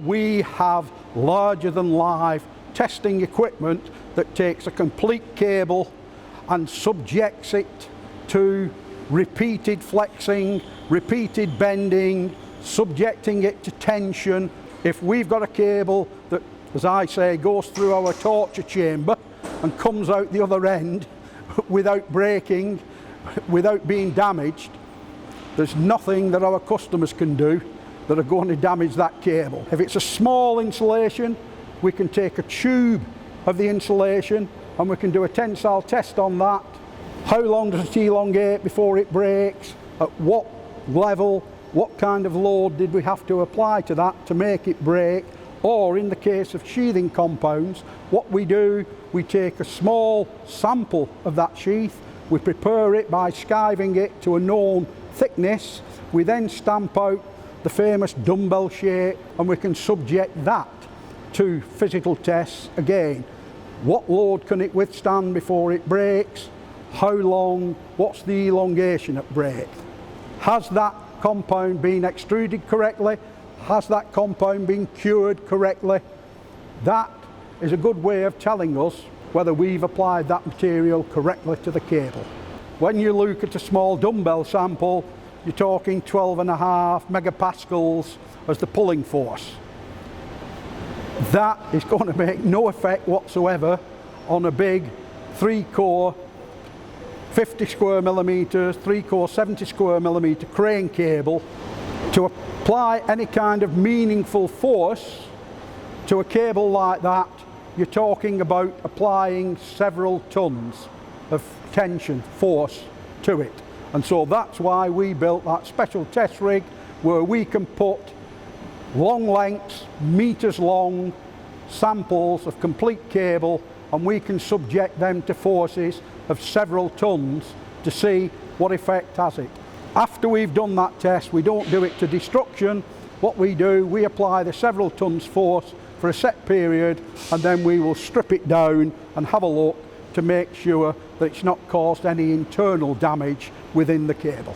We have larger than life testing equipment that takes a complete cable and subjects it to repeated flexing, repeated bending, subjecting it to tension. If we've got a cable that, as I say, goes through our torture chamber and comes out the other end without breaking, without being damaged, there's nothing that our customers can do that are going to damage that cable. If it's a small insulation, we can take a tube of the insulation and we can do a tensile test on that. How long does it elongate before it breaks? At what level? What kind of load did we have to apply to that to make it break? Or in the case of sheathing compounds, what we do, we take a small sample of that sheath, we prepare it by skiving it to a known thickness, we then stamp out the famous dumbbell shape and we can subject that to physical tests again. What load can it withstand before it breaks? How long? What's the elongation at break? Has that compound been extruded correctly? Has that compound been cured correctly? That is a good way of telling us whether we've applied that material correctly to the cable. When you look at a small dumbbell sample, you're talking 12.5 megapascals as the pulling force. That is going to make no effect whatsoever on a big 3-core 50 square millimeters, 3-core 70 square millimeter crane cable. To apply any kind of meaningful force to a cable like that, you're talking about applying several tons of tension, force to it. And so that's why we built that special test rig where we can put long lengths, meters long samples of complete cable, and we can subject them to forces of several tons to see what effect has it. After we've done that test, we don't do it to destruction. What we do, we apply the several tons force for a set period, and then we will strip it down and have a look to make sure that it's not caused any internal damage within the cable.